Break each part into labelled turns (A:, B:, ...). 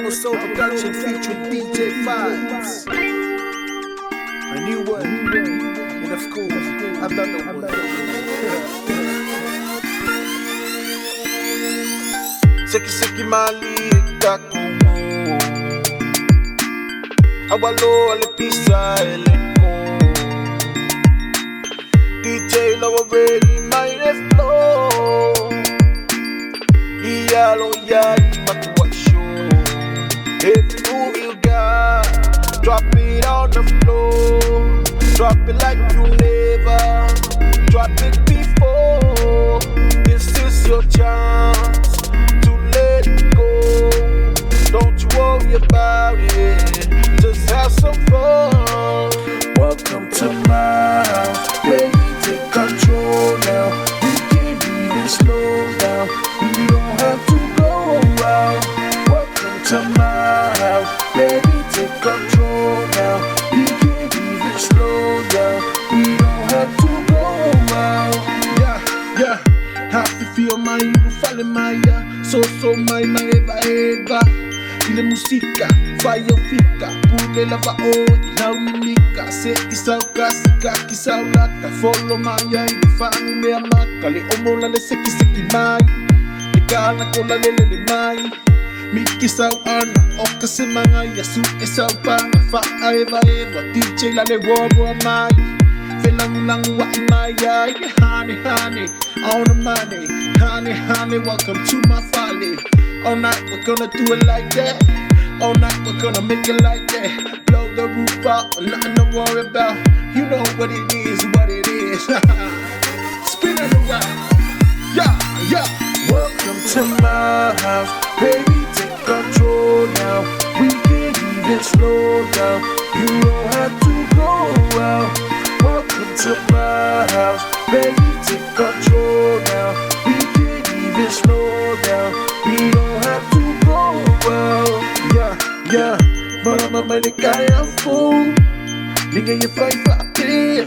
A: Double Soul Production featuring DJ Vibes. A new one, and of course, I've done the one. Seki malika kumo, awalo alepisa eleko. DJ Low already made it flow. Iyalo ya makuwasho. Every move you got, drop it on the floor. Drop it like you never drop it before. This is your chance to let it go. Don't you worry about it, just have some fun. Welcome to my house, baby, take control now. We can't even slow down, we don't have to go around. Welcome to my house, baby, take control now. We can't even slow down, we don't have to go around. Yeah, happy feel my ufale maya, so my eva. Ile musika, fire fika, pule lava o, inaumika. Se isau kasika, kisau laka, follow maya, ilifanu mea maka. Le omola le seki mai, le kana kola le mai. Miki sau ana, oka se manga yasu esau panga. Fa eva, DJ la le wobo mai. Felang wa maya, honey, on the money. Honey, welcome to my folly. All night we're gonna do it like that. All night we're gonna make it like that. Blow the roof out, nothing to worry about. You know what it is. Spin it around. Yeah. Welcome to my house, baby, take control now. We can't even slow down, you don't have to go out. Welcome to my house, baby, take control now. We can't even slow down, we don't have to go out. Yeah, mama malikaya fool. Nigga you fight for clear.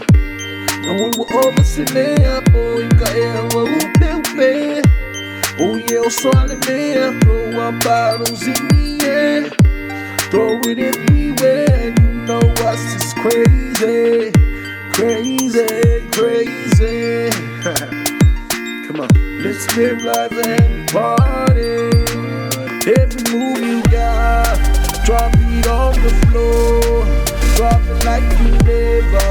A: And we were almost in there, boy, kaya upe. Oh yeah, I'll swallow me. Throw our bottles in the air, throw it everywhere. You know us is crazy. Come on, let's live life and party. Every move you got, drop it on the floor. Drop it like you never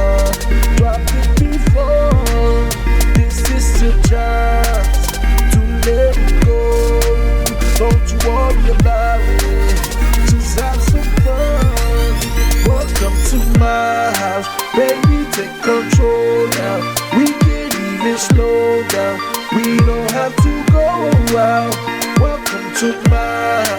A: dropped it before. This is your chance to let it go. Don't you worry about it, just have some fun. Welcome to my house, baby, take control now. We can't even slow down, we don't have to go out. Welcome to my house.